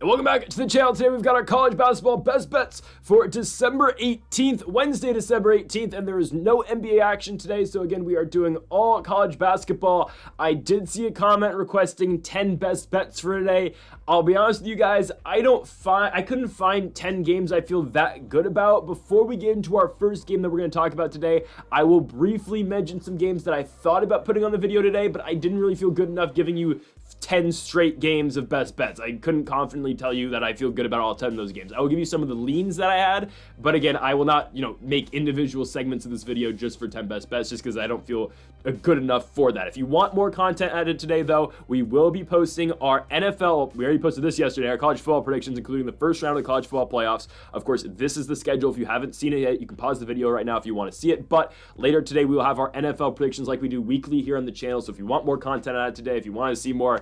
And welcome back to the channel. Today we've got our college basketball best bets for December 18th, Wednesday, December 18th, and there is no NBA action today, so again, we are doing all college basketball. I did see a comment requesting 10 best bets for today. I'll be honest with you guys, I couldn't find 10 games I feel that good about. Before we get into our first game that we're going to talk about today, I will briefly mention some games that I thought about putting on the video today, but I didn't really feel good enough giving you 10 straight games of best bets. I couldn't confidently tell you that I feel good about all 10 of those games. I will give you some of the leans that I had, but again, I will not, make individual segments of this video just for 10 best bets, just because I don't feel good enough for that. If you want more content added today, though, we will be posting our NFL, we already posted this yesterday, our college football predictions, including the first round of the college football playoffs. Of course, this is the schedule. If you haven't seen it yet, you can pause the video right now if you want to see it, but later today, we will have our NFL predictions like we do weekly here on the channel, so if you want more content added today, if you want to see more,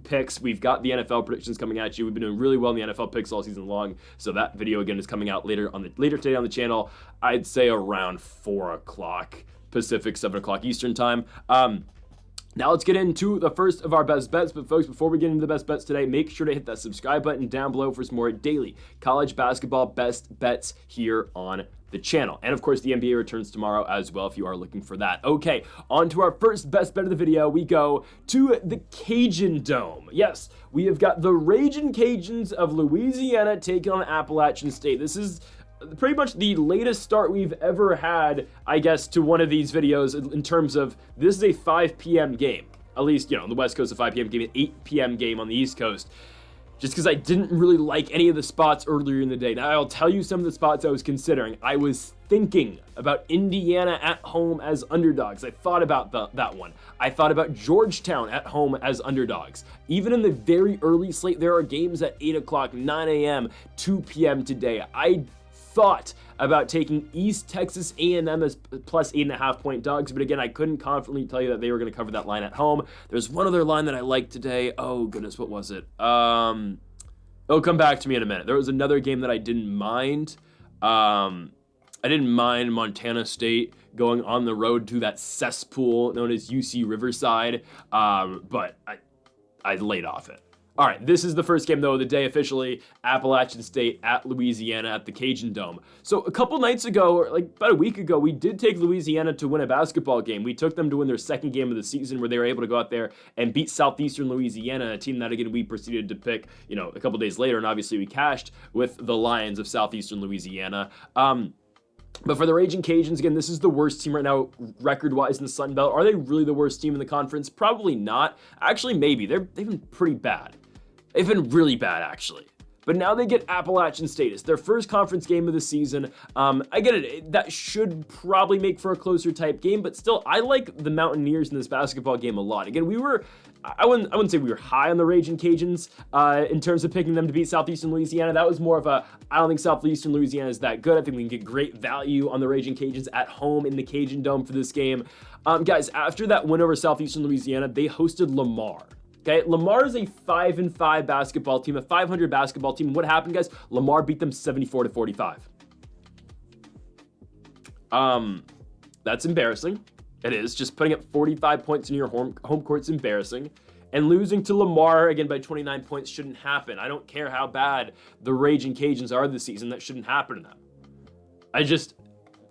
picks, we've got the NFL predictions coming at you. We've been doing really well in the NFL picks all season long, so that video again is coming out later today on the channel. I'd say around 4 o'clock Pacific, 7 o'clock Eastern time. Now let's get into the first of our best bets, but folks, before we get into the best bets today, make sure to hit that subscribe button down below for some more daily college basketball best bets here on the channel. And of course, the NBA returns tomorrow as well if you are looking for that. Okay, on to our first best bet of the video. We go to the Cajun Dome. Yes, we have got the Ragin' Cajuns of Louisiana taking on Appalachian State. This is pretty much the latest start we've ever had, I guess, to one of these videos in terms of this is a 5 p.m. game. At least, on the West Coast, a 5 p.m. game, an 8 p.m. game on the East Coast. Just because I didn't really like any of the spots earlier in the day. Now, I'll tell you some of the spots I was considering. I was thinking about Indiana at home as underdogs. I thought about that one. I thought about Georgetown at home as underdogs. Even in the very early slate, there are games at 8 o'clock, 9 a.m., 2 p.m. today. I thought about taking East Texas A&M as plus 8.5 point dogs, but again, I couldn't confidently tell you that they were going to cover that line at home. There's one other line that I liked today. Oh goodness, what was it? It'll come back to me in a minute. There was another game that I didn't mind. I didn't mind Montana State going on the road to that cesspool known as UC Riverside, but I laid off it. All right, this is the first game, though, of the day officially. Appalachian State at Louisiana at the Cajun Dome. So a couple nights ago, or like about a week ago, we did take Louisiana to win a basketball game. We took them to win their second game of the season where they were able to go out there and beat Southeastern Louisiana, a team that, again, we proceeded to pick, a couple days later, and obviously we cashed with the Lions of Southeastern Louisiana. But for the Ragin' Cajuns, again, this is the worst team right now record-wise in the Sun Belt. Are they really the worst team in the conference? Probably not. Actually, maybe. They've been pretty bad. They've been really bad, actually. But now they get Appalachian State. It's their first conference game of the season. I get it. That should probably make for a closer type game, but still, I like the Mountaineers in this basketball game a lot. Again, I wouldn't say we were high on the Ragin' Cajuns in terms of picking them to beat Southeastern Louisiana. That was more of I don't think Southeastern Louisiana is that good. I think we can get great value on the Ragin' Cajuns at home in the Cajun Dome for this game. Guys, after that win over Southeastern Louisiana, they hosted Lamar. Okay, Lamar is a 5-5 basketball team, a 500 basketball team. What happened, guys? Lamar beat them 74-45. That's embarrassing. It is. Just putting up 45 points in your home court's embarrassing. And losing to Lamar, again, by 29 points shouldn't happen. I don't care how bad the Ragin' Cajuns are this season. That shouldn't happen to them.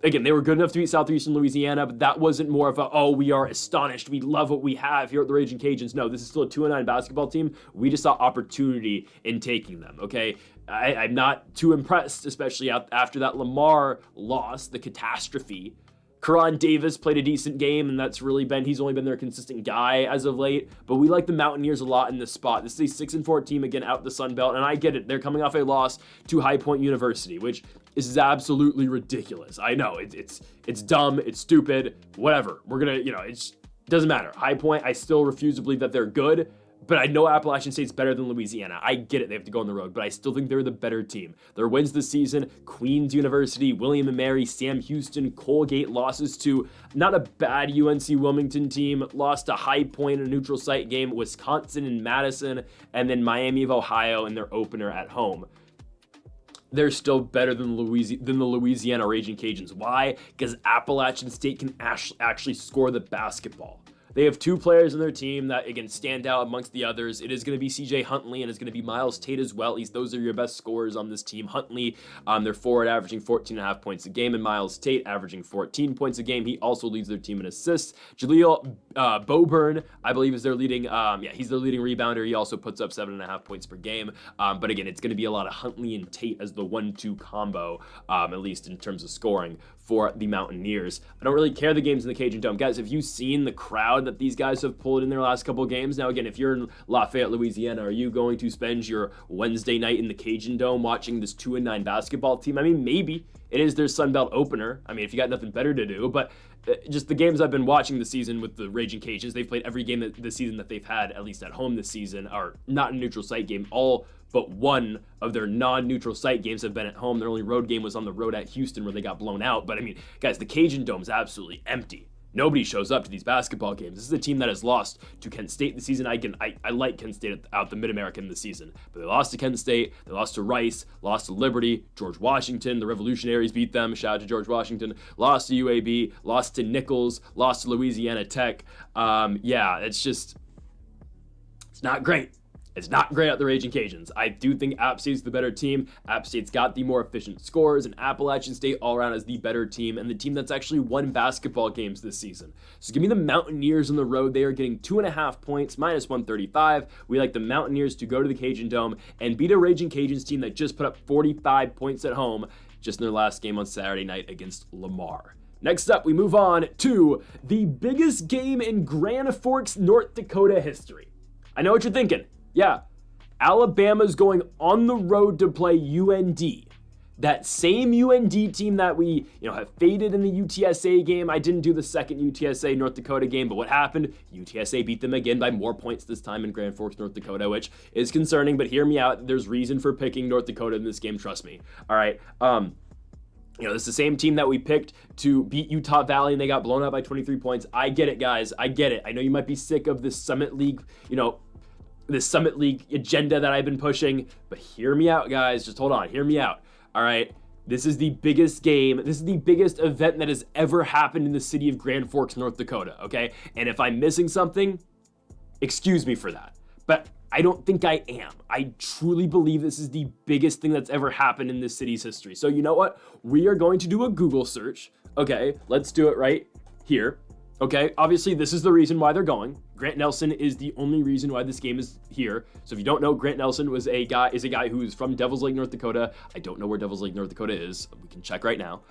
Again, they were good enough to beat Southeastern Louisiana, but that wasn't more of we are astonished. We love what we have here at the Ragin' Cajuns. No, this is still a 2-9 basketball team. We just saw opportunity in taking them, okay? I'm not too impressed, especially after that Lamar loss, the catastrophe. Karan Davis played a decent game, and he's only been their consistent guy as of late, but we like the Mountaineers a lot in this spot. This is a 6-4 team, again, out the Sun Belt, and I get it. They're coming off a loss to High Point University, which is absolutely ridiculous. I know, it's dumb, it's stupid, whatever. We're gonna, it doesn't matter. High Point, I still refuse to believe that they're good, but I know Appalachian State's better than Louisiana. I get it, they have to go on the road, but I still think they're the better team. Their wins this season, Queens University, William & Mary, Sam Houston, Colgate, losses to not a bad UNC Wilmington team, lost to High Point, a neutral site game, Wisconsin and Madison, and then Miami of Ohio in their opener at home. They're still better than the Louisiana Ragin' Cajuns. Why? Because Appalachian State can actually score the basketball. They have two players in their team that, again, stand out amongst the others. It is going to be CJ Huntley, and it's going to be Miles Tate as well. At least those are your best scorers on this team. Huntley, their forward, averaging 14.5 points a game, and Miles Tate averaging 14 points a game. He also leads their team in assists. Jaleel Boburn, I believe, is their leading, he's their leading rebounder. He also puts up 7.5 points per game. But again, it's going to be a lot of Huntley and Tate as the 1-2 combo, at least in terms of scoring for the Mountaineers. I don't really care the games in the Cajun Dome. Guys, have you seen the crowd that these guys have pulled in their last couple of games? Now, again, if you're in Lafayette, Louisiana, are you going to spend your Wednesday night in the Cajun Dome watching this 2-9 basketball team? I mean, maybe. It is their Sun Belt opener. I mean, if you got nothing better to do, but just the games I've been watching this season with the Raging Cajuns, they've played every game this season that they've had, at least at home this season, or not a neutral site game. All but one of their non-neutral site games have been at home. Their only road game was on the road at Houston where they got blown out. But I mean, guys, the Cajun Dome is absolutely empty. Nobody shows up to these basketball games. This is a team that has lost to Kent State this season. I like Kent State out the Mid-American this season, but they lost to Kent State, they lost to Rice, lost to Liberty, George Washington, the Revolutionaries beat them, shout out to George Washington, lost to UAB, lost to Nichols, lost to Louisiana Tech. It's not great. It's not great at the Raging Cajuns. I do think App State's the better team. App State's got the more efficient scores, and Appalachian State all around is the better team and the team that's actually won basketball games this season. So give me the Mountaineers on the road. They are getting 2.5 points, minus 135. We like the Mountaineers to go to the Cajun Dome and beat a Raging Cajuns team that just put up 45 points at home just in their last game on Saturday night against Lamar. Next up, we move on to the biggest game in Grand Forks, North Dakota history. I know what you're thinking. Yeah, Alabama's going on the road to play UND. That same UND team that we, have faded in the UTSA game. I didn't do the second UTSA North Dakota game, but what happened? UTSA beat them again by more points this time in Grand Forks, North Dakota, which is concerning, but hear me out. There's reason for picking North Dakota in this game, trust me. All right, this is the same team that we picked to beat Utah Valley, and they got blown out by 23 points. I get it, guys. I get it. I know you might be sick of this Summit League, this Summit League agenda that I've been pushing, but hear me out, guys. Just hold on. Hear me out. All right. This is the biggest game. This is the biggest event that has ever happened in the city of Grand Forks, North Dakota. Okay. And if I'm missing something, excuse me for that. But I don't think I am. I truly believe this is the biggest thing that's ever happened in this city's history. So you know what? We are going to do a Google search. Okay. Let's do it right here. Okay, obviously this is the reason why they're going. Grant Nelson is the only reason why this game is here. So if you don't know, Grant Nelson is a guy who is from Devils Lake, North Dakota. I don't know where Devils Lake, North Dakota is. We can check right now.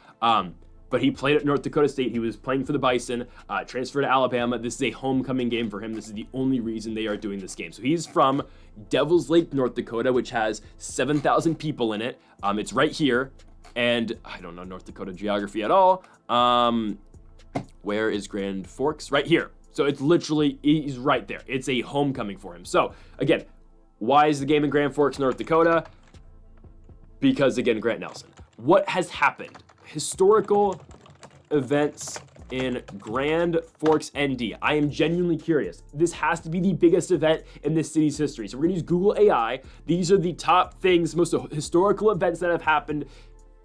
But he played at North Dakota State. He was playing for the Bison, transferred to Alabama. This is a homecoming game for him. This is the only reason they are doing this game. So he's from Devils Lake, North Dakota, which has 7,000 people in it. It's right here. And I don't know North Dakota geography at all. Where is Grand Forks? Right here. So it's literally, he's right there. It's a homecoming for him. So again, why is the game in Grand Forks, North Dakota? Because again, Grant Nelson. What has happened? Historical events in Grand Forks, ND. I am genuinely curious. This has to be the biggest event in this city's history. So we're gonna use Google AI. These are the top things, most historical events that have happened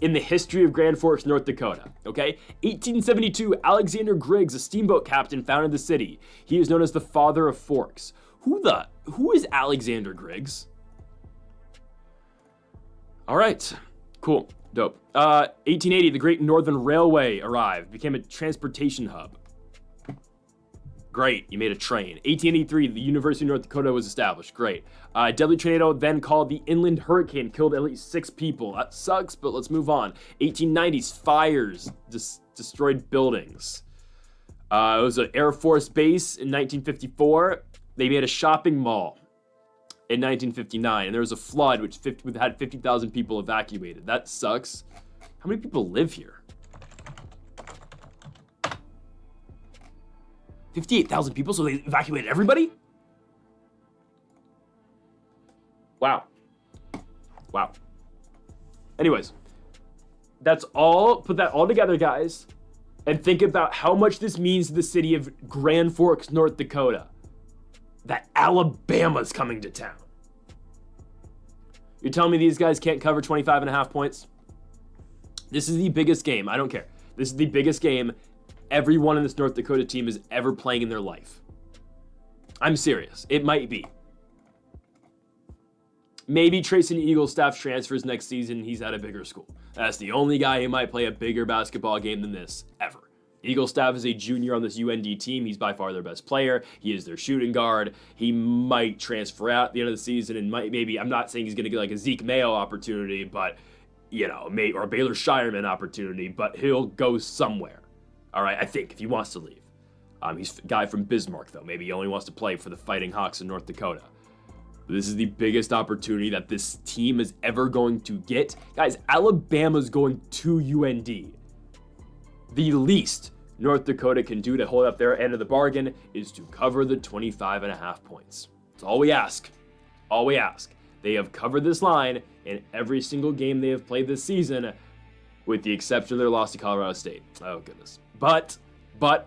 in the history of Grand Forks, North Dakota, okay? 1872, Alexander Griggs, a steamboat captain, founded the city. He is known as the father of Forks. Who is Alexander Griggs? All right, cool, dope. 1880, the Great Northern Railway arrived, became a transportation hub. Great, you made a train. 1883, the University of North Dakota was established. Great. Deadly tornado, then called the Inland Hurricane, killed at least 6 people. That sucks, but let's move on. 1890s, fires destroyed buildings. It was an Air Force base in 1954. They made a shopping mall in 1959, and there was a flood which had 50,000 people evacuated. That sucks. How many people live here? 58,000 people, so they evacuated everybody? Wow. Anyways, that's all. Put that all together, guys, and think about how much this means to the city of Grand Forks, North Dakota. That Alabama's coming to town. You're telling me these guys can't cover 25.5 points? This is the biggest game. I don't care. This is the biggest game everyone in this North Dakota team is ever playing in their life. I'm serious. It might be. Maybe Trayson Eaglestaff transfers next season. He's at a bigger school. That's the only guy who might play a bigger basketball game than this ever. Eaglestaff is a junior on this UND team. He's by far their best player. He is their shooting guard. He might transfer out at the end of the season and maybe, I'm not saying he's going to get like a Zeke Mayo opportunity, but, or a Baylor Shireman opportunity, but he'll go somewhere. All right, I think, if he wants to leave. He's a guy from Bismarck, though. Maybe he only wants to play for the Fighting Hawks in North Dakota. This is the biggest opportunity that this team is ever going to get. Guys, Alabama's going to UND. The least North Dakota can do to hold up their end of the bargain is to cover the 25.5 points. That's all we ask. All we ask. They have covered this line in every single game they have played this season, with the exception of their loss to Colorado State. Oh, goodness. But,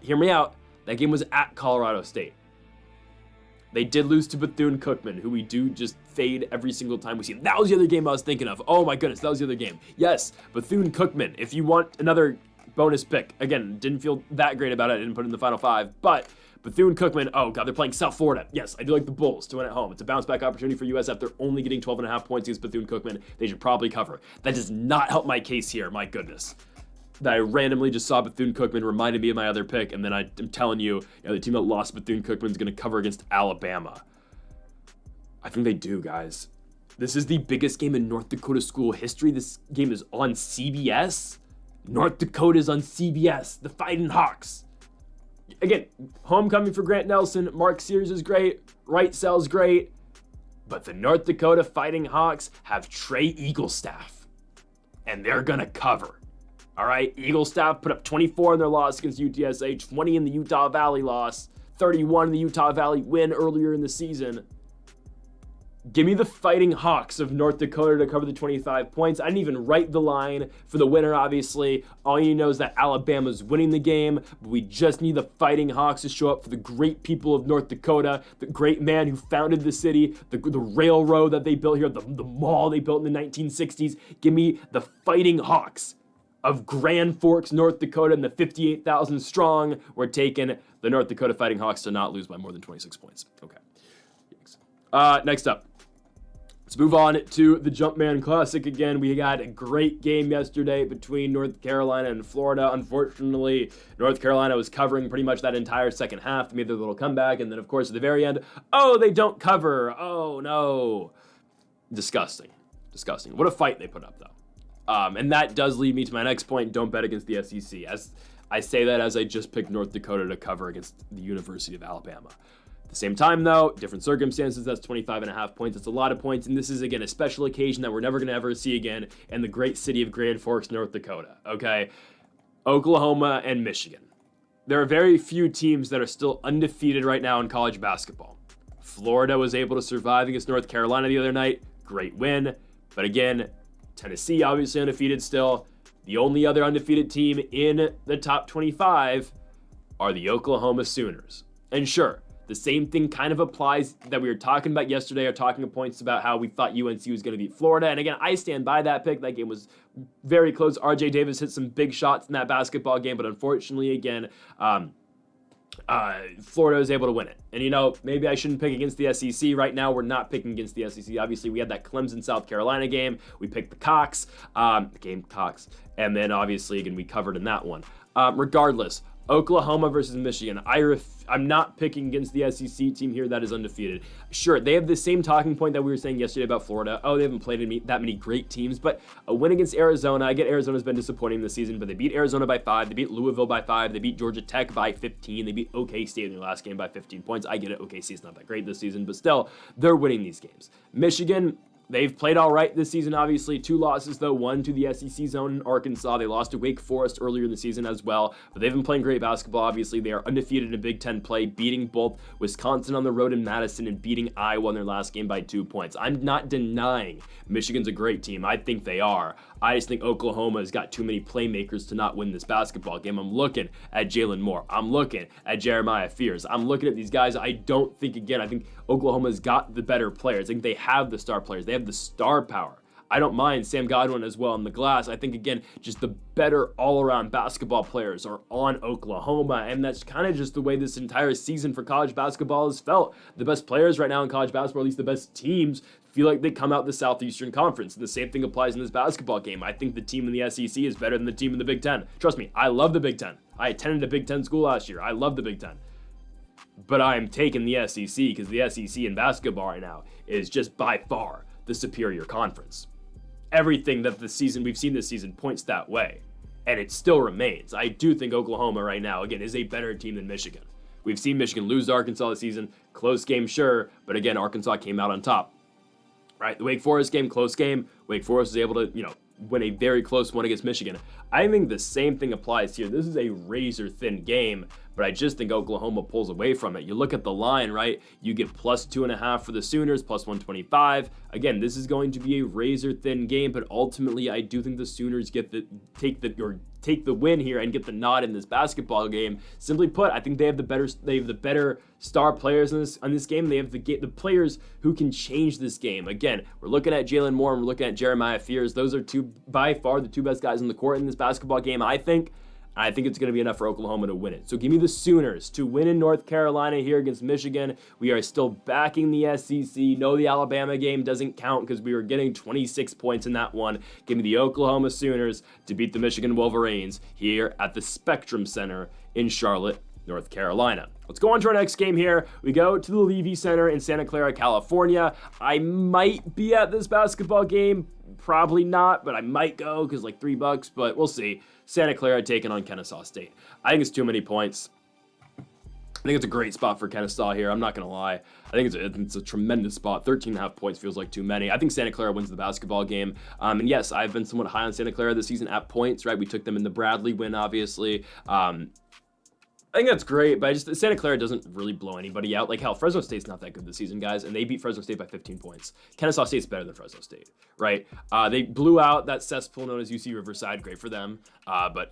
hear me out. That game was at Colorado State. They did lose to Bethune-Cookman, who we do just fade every single time we see him. That was the other game I was thinking of. Oh my goodness, that was the other game. Yes, Bethune-Cookman. If you want another bonus pick, again, didn't feel that great about it. I didn't put it in the final five, but Bethune-Cookman, oh god, they're playing South Florida. Yes, I do like the Bulls to win at home. It's a bounce back opportunity for USF. They're only getting 12.5 points against Bethune-Cookman. They should probably cover. That does not help my case here, my goodness. That I randomly just saw Bethune-Cookman reminded me of my other pick, and then I'm telling you, the team that lost Bethune-Cookman is going to cover against Alabama. I think they do, guys. This is the biggest game in North Dakota school history. This game is on CBS. North Dakota's on CBS. The Fighting Hawks. Again, homecoming for Grant Nelson. Mark Sears is great. Wright Sell's great. But the North Dakota Fighting Hawks have Trey Eaglestaff. And they're going to cover. All right, Eaglestaff put up 24 in their loss against UTSA, 20 in the Utah Valley loss, 31 in the Utah Valley win earlier in the season. Give me the Fighting Hawks of North Dakota to cover the 25 points. I didn't even write the line for the winner, obviously. All you know is that Alabama's winning the game, but we just need the Fighting Hawks to show up for the great people of North Dakota, the great man who founded the city, the railroad that they built here, the mall they built in the 1960s. Give me the Fighting Hawks of Grand Forks, North Dakota, and the 58,000 strong. We're taking the North Dakota Fighting Hawks to not lose by more than 26 points. Okay. Next up. Let's move on to the Jumpman Classic again. We had a great game yesterday between North Carolina and Florida. Unfortunately, North Carolina was covering pretty much that entire second half. They made their little comeback, and then, of course, at the very end, oh, they don't cover. Oh, no. Disgusting. Disgusting. What a fight they put up, though. And that does lead me to my next point. Don't bet against the SEC. As I say that as I just picked North Dakota to cover against the University of Alabama. At the same time, though, different circumstances, that's 25.5 points. That's a lot of points, and this is, again, a special occasion that we're never going to ever see again in the great city of Grand Forks, North Dakota, okay? Oklahoma and Michigan. There are very few teams that are still undefeated right now in college basketball. Florida was able to survive against North Carolina the other night. Great win. But again, Tennessee obviously undefeated still. The only other undefeated team in the top 25 are the Oklahoma Sooners. And sure, the same thing kind of applies that we were talking about yesterday, or talking points about how we thought UNC was going to beat Florida. And again, I stand by that pick. That game was very close. RJ Davis hit some big shots in that basketball game, but unfortunately, again, Florida was able to win it. And, you know, maybe I shouldn't pick against the SEC. Right now, we're not picking against the SEC. Obviously, we had that Clemson-South Carolina game. We picked the Cox, Gamecocks. And then, obviously, again, we covered in that one. Regardless, Oklahoma versus Michigan. I'm not picking against the SEC team here that is undefeated. Sure, they have the same talking point that we were saying yesterday about Florida. Oh, they haven't played that many great teams, but a win against Arizona. I get Arizona's been disappointing this season, but they beat Arizona by 5. They beat Louisville by 5. They beat Georgia Tech by 15. They beat OK State in their last game by 15 points. I get it. OK State's not that great this season, but still, they're winning these games. Michigan, they've played all right this season, obviously. 2 losses, though. 1 to the SEC zone in Arkansas. They lost to Wake Forest earlier in the season as well. But they've been playing great basketball, obviously. They are undefeated in Big Ten play, beating both Wisconsin on the road in Madison and beating Iowa in their last game by 2 points. I'm not denying Michigan's a great team. I think they are. I just think Oklahoma has got too many playmakers to not win this basketball game. I'm looking at Jalen Moore. I'm looking at Jeremiah Fears. I'm looking at these guys. I don't think, again, I think Oklahoma's got the better players. I think they have the star players. They have the star power. I don't mind Sam Godwin as well in the glass. I think, again, just the better all-around basketball players are on Oklahoma, and that's kind of just the way this entire season for college basketball has felt. The best players right now in college basketball, at least the best teams, feel like they come out the Southeastern Conference. And the same thing applies in this basketball game. I think the team in the SEC is better than the team in the Big Ten. Trust me, I love the Big Ten. I attended a Big Ten school last year. I love the Big Ten. But I'm taking the SEC because the SEC in basketball right now is just by far the superior conference. Everything that we've seen this season points that way, and it still remains. I do think Oklahoma right now, again, is a better team than Michigan. We've seen Michigan lose to Arkansas this season. Close game, sure, but again, Arkansas came out on top. Right, the Wake Forest game, close game. Wake Forest was able to, win a very close one against Michigan. I think the same thing applies here. This is a razor-thin game, but I just think Oklahoma pulls away from it. You look at the line, right? You get plus 2.5 for the Sooners, plus 125. Again, this is going to be a razor-thin game, but ultimately, I do think the Sooners take the win here and get the nod in this basketball game. Simply put, I think they have the better star players in this game. They have the players who can change this game. Again, we're looking at Jalen Moore and we're looking at Jeremiah Fears. Those are by far the two best guys on the court in this basketball game, I think. I think it's going to be enough for Oklahoma to win it. So give me the Sooners to win in North Carolina here against Michigan. We are still backing the SEC. No, the Alabama game doesn't count because we were getting 26 points in that one. Give me the Oklahoma Sooners to beat the Michigan Wolverines here at the Spectrum Center in Charlotte, North Carolina. Let's go on to our next game here. We go to the Levy Center in Santa Clara, California. I might be at this basketball game. Probably not, but I might go because like $3, but we'll see. Santa Clara taking on Kennesaw State. I think it's too many points. I think it's a great spot for Kennesaw here. I'm not going to lie. I think it's a tremendous spot. 13.5 points feels like too many. I think Santa Clara wins the basketball game. And yes, I've been somewhat high on Santa Clara this season at points, right? We took them in the Bradley win, obviously. I think that's great, but Santa Clara doesn't really blow anybody out. Like, hell, Fresno State's not that good this season, guys, and they beat Fresno State by 15 points. Kennesaw State's better than Fresno State, right? They blew out that cesspool known as UC Riverside. Great for them, but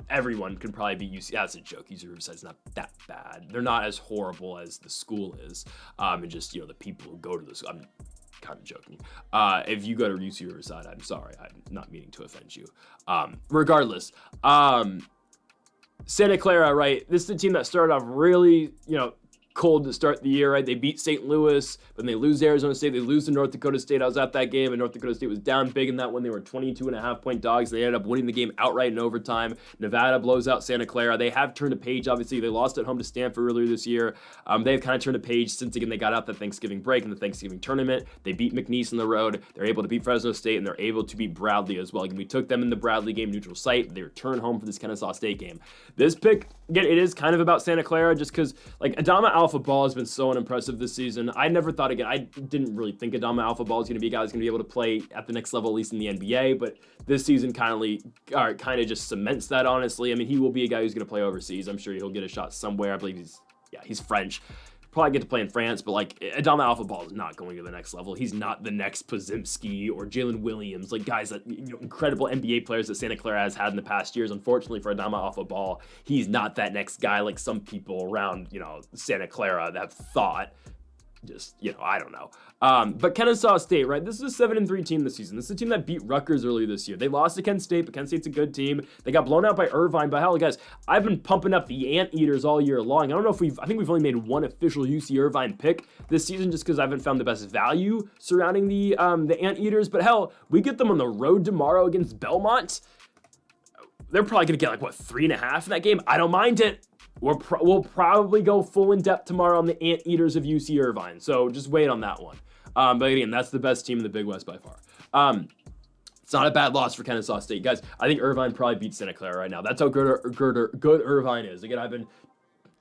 everyone can probably beat UC. That's a joke. UC Riverside's not that bad. They're not as horrible as the school is, and just the people who go to the school. I'm kind of joking. If you go to UC Riverside, I'm sorry. I'm not meaning to offend you. Regardless. Santa Clara, right? This is a team that started off really, cold to start the year, right? They beat St. Louis, but then they lose to Arizona State. They lose to North Dakota State. I was at that game, and North Dakota State was down big in that one. They were 22.5-point dogs. They ended up winning the game outright in overtime. Nevada blows out Santa Clara. They have turned a page, obviously. They lost at home to Stanford earlier this year. They've kind of turned a page since, again, they got out the Thanksgiving break in the Thanksgiving tournament. They beat McNeese on the road. They're able to beat Fresno State, and they're able to beat Bradley as well. Again, we took them in the Bradley game, neutral site. They return home for this Kennesaw State game. This pick, again, it is kind of about Santa Clara just because, Adama Alpha Ball has been so unimpressive this season. I never thought, again, I didn't really think Adama Alpha Ball is going to be a guy who's going to be able to play at the next level, at least in the NBA, but this season kind of just cements that, honestly. I mean, he will be a guy who's going to play overseas. I'm sure he'll get a shot somewhere. I believe he's French. Probably get to play in France, but Adama Alpha Ball is not going to the next level. He's not the next Podziemski or Jalen Williams, guys that, incredible NBA players that Santa Clara has had in the past years. Unfortunately for Adama Alpha Ball, he's not that next guy like some people around, Santa Clara that have thought. I don't know. But Kennesaw State, right? This is a 7-3 team this season. This is a team that beat Rutgers earlier this year. They lost to Kent State, but Kent State's a good team. They got blown out by Irvine. But hell, guys, I've been pumping up the Anteaters all year long. I don't know if I think we've only made one official UC Irvine pick this season just because I haven't found the best value surrounding the Anteaters. But hell, we get them on the road tomorrow against Belmont. They're probably going to get 3.5 in that game. I don't mind it. We'll probably go full in depth tomorrow on the Anteaters of UC Irvine, so just wait on that one. But again, that's the best team in the Big West by far. It's not a bad loss for Kennesaw State, guys. I think Irvine probably beats Santa Clara right now. That's how good Irvine is. Again, I've been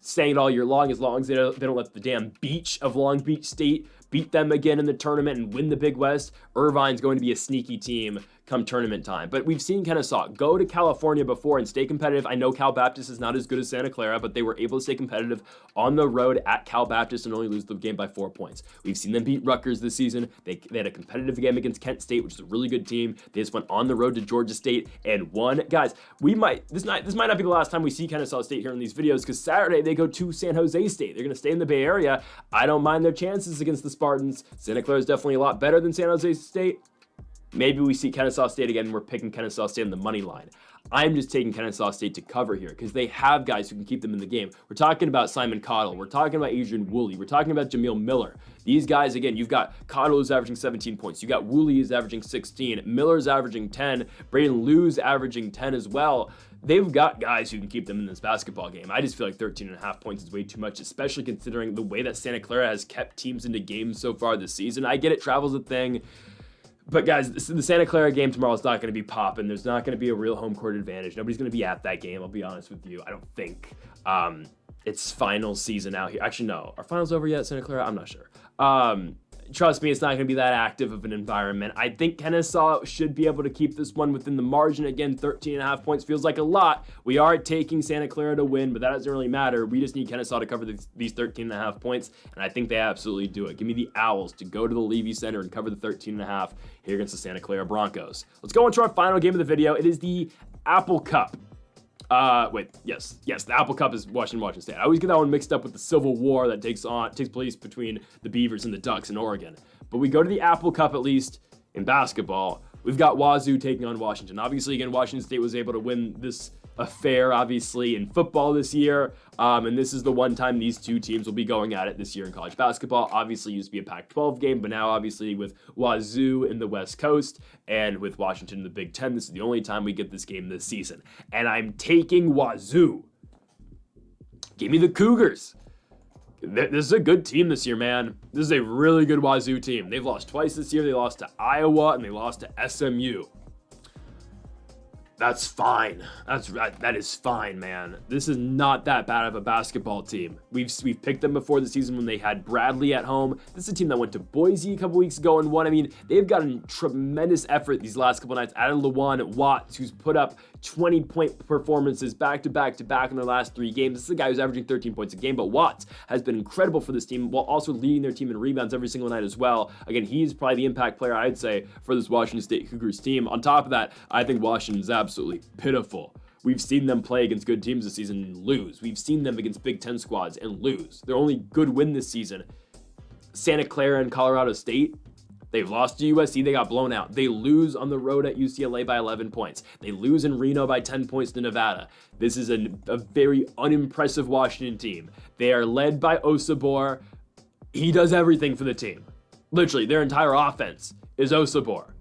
saying it all year long. As long as they don't let the damn beach of Long Beach State beat them again in the tournament and win the Big West, Irvine's going to be a sneaky team come tournament time. But we've seen Kennesaw go to California before and stay competitive. I know Cal Baptist is not as good as Santa Clara, but they were able to stay competitive on the road at Cal Baptist and only lose the game by 4 points. We've seen them beat Rutgers this season. They had a competitive game against Kent State, which is a really good team. They just went on the road to Georgia State and won. Guys, this might not be the last time we see Kennesaw State here in these videos, because Saturday they go to San Jose State. They're going to stay in the Bay Area. I don't mind their chances against the Spartans. Santa Clara is definitely a lot better than San Jose State. Maybe we see Kennesaw State again and we're picking Kennesaw State in the money line. I'm just taking Kennesaw State to cover here because they have guys who can keep them in the game. We're talking about Simon Cottle. We're talking about Adrian Woolley. We're talking about Jameel Miller. These guys, again, you've got Cottle who's averaging 17 points. You got Woolley who's averaging 16. Miller's averaging 10. Braden Liu's averaging 10 as well. They've got guys who can keep them in this basketball game. I just feel like 13.5 points is way too much, especially considering the way that Santa Clara has kept teams into games so far this season. I get it, travel's a thing. But guys, the Santa Clara game tomorrow is not going to be popping. There's not going to be a real home court advantage. Nobody's going to be at that game, I'll be honest with you. I don't think. It's final season out here. Actually, no. Are finals over yet, Santa Clara? I'm not sure. Trust me, it's not going to be that active of an environment. I think Kennesaw should be able to keep this one within the margin. Again, 13.5 points feels like a lot. We are taking Santa Clara to win, but that doesn't really matter. We just need Kennesaw to cover these 13.5 points, and I think they absolutely do it. Give me the Owls to go to the Levy Center and cover the 13.5 here against the Santa Clara Broncos. Let's go into our final game of the video. It is the Apple Cup. Yes, the Apple Cup is Washington State. I always get that one mixed up with the Civil War that takes place between the Beavers and the Ducks in Oregon. But we go to the Apple Cup, at least in basketball. We've got Wazoo taking on Washington. Obviously, again, Washington State was able to win this affair, obviously, in football this year. And this is the one time these two teams will be going at it this year in college basketball. Obviously, it used to be a Pac-12 game, but now, obviously, with Wazoo in the West Coast and with Washington in the Big Ten, this is the only time we get this game this season. And I'm taking Wazoo. Give me the Cougars. This is a good team this year, man. This is a really good Wazoo team. They've lost twice this year. They lost to Iowa and they lost to SMU. That's fine. That is fine, man. This is not that bad of a basketball team. We've picked them before the season when they had Bradley at home. This is a team that went to Boise a couple weeks ago and won. I mean, they've gotten tremendous effort these last couple nights. Added Lawan Watts, who's put up 20-point performances back to back in their last 3 games. This is a guy who's averaging 13 points a game, but Watts has been incredible for this team while also leading their team in rebounds every single night as well. Again, he's probably the impact player, I'd say, for this Washington State Cougars team. On top of that, I think Washington's absolutely pitiful. We've seen them play against good teams this season and lose. We've seen them against Big Ten squads and lose. Their only good win this season, Santa Clara and Colorado State. They've lost to USC. They got blown out. They lose on the road at UCLA by 11 points. They lose in Reno by 10 points to Nevada. This is a very unimpressive Washington team. They are led by Osabor. He does everything for the team. Literally, their entire offense is Osabor.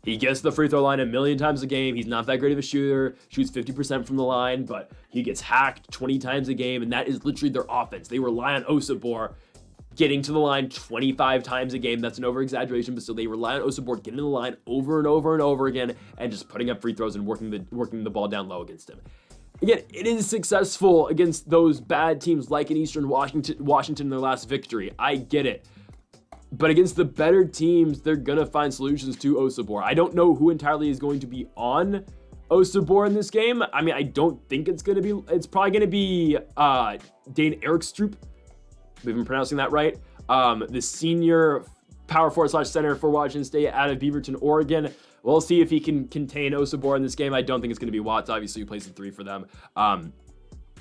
He gets the free throw line a million times a game. He's not that great of a shooter, shoots 50% from the line, but he gets hacked 20 times a game, and that is literally their offense. They rely on Osabor getting to the line 25 times a game. That's an over-exaggeration, but still they rely on Osabor getting to the line over and over and over again and just putting up free throws and working the ball down low against him. Again, it is successful against those bad teams like in Eastern Washington in their last victory. I get it. But against the better teams, they're going to find solutions to Osabor. I don't know who entirely is going to be on Osabor in this game. I mean, I don't think it's probably going to be Dane Erikstroop, if I'm pronouncing that right. The senior power forward / center for Washington State out of Beaverton, Oregon. We'll see if he can contain Osabor in this game. I don't think it's going to be Watts. Obviously, he plays the 3 for them.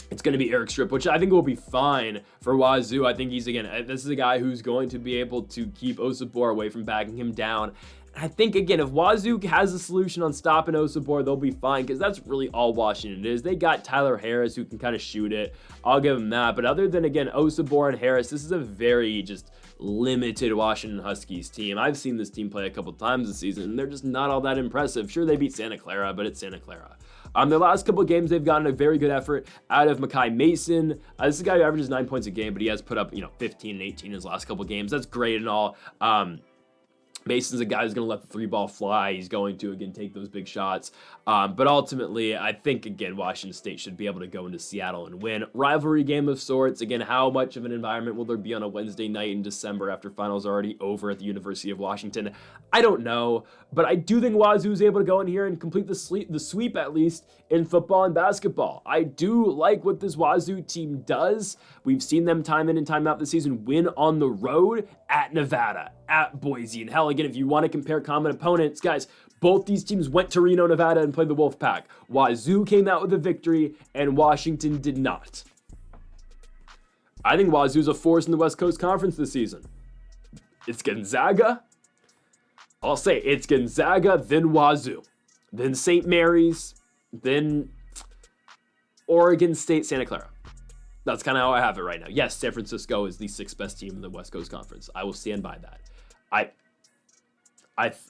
It's going to be Erikstroop, which I think will be fine for Wazoo. I think this is a guy who's going to be able to keep Osabor away from backing him down. I think, again, if Wazoo has a solution on stopping Osabor, they'll be fine, because that's really all Washington is. They got Tyler Harris, who can kind of shoot it. I'll give him that. But other than, again, Osabor and Harris, this is a very just limited Washington Huskies team. I've seen this team play a couple times this season, and they're just not all that impressive. Sure, they beat Santa Clara, but it's Santa Clara. Their last couple of games, they've gotten a very good effort out of Makai Mason. This is a guy who averages 9 points a game, but he has put up, 15 and 18 in his last couple of games. That's great and all. Mason's a guy who's going to let the three ball fly. He's going to, again, take those big shots. But ultimately, I think, again, Washington State should be able to go into Seattle and win. Rivalry game of sorts. Again, how much of an environment will there be on a Wednesday night in December after finals are already over at the University of Washington? I don't know. But I do think Wazoo is able to go in here and complete the sweep, at least, in football and basketball. I do like what this Wazoo team does. We've seen them time in and time out this season win on the road at Nevada, at Boise. And hell, again, if you want to compare common opponents, guys, both these teams went to Reno, Nevada and played the Wolfpack. Wazoo came out with a victory and Washington did not. I think Wazoo's a force in the West Coast Conference this season. It's Gonzaga. I'll say it's Gonzaga, then Wazoo, then St. Mary's, then Oregon State, Santa Clara. That's kind of how I have it right now. Yes, San Francisco is the 6th best team in the West Coast Conference. I will stand by that.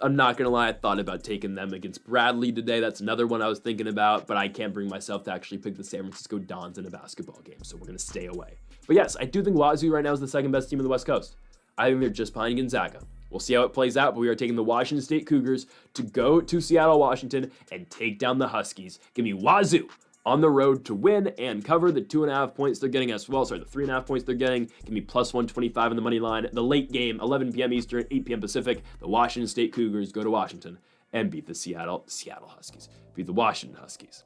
I'm not going to lie, I thought about taking them against Bradley today. That's another one I was thinking about, but I can't bring myself to actually pick the San Francisco Dons in a basketball game, so we're going to stay away. But yes, I do think Wazoo right now is the 2nd best team in the West Coast. I think they're just behind Gonzaga. We'll see how it plays out, but we are taking the Washington State Cougars to go to Seattle, Washington, and take down the Huskies. Give me Wazoo on the road to win and cover the 2.5 points they're getting as well. Sorry, the 3.5 points they're getting. Give me plus 125 in the money line. The late game, 11 p.m. Eastern, 8 p.m. Pacific. The Washington State Cougars go to Washington and beat the Seattle Huskies. Beat the Washington Huskies.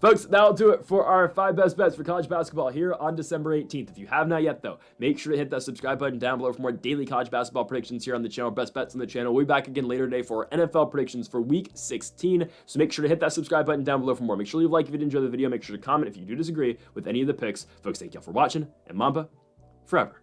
Folks, that'll do it for our 5 best bets for college basketball here on December 18th. If you have not yet, though, make sure to hit that subscribe button down below for more daily college basketball predictions here on the channel, best bets on the channel. We'll be back again later today for our NFL predictions for Week 16. So make sure to hit that subscribe button down below for more. Make sure to leave a like if you did enjoy the video. Make sure to comment if you do disagree with any of the picks. Folks, thank y'all for watching, and Mamba forever.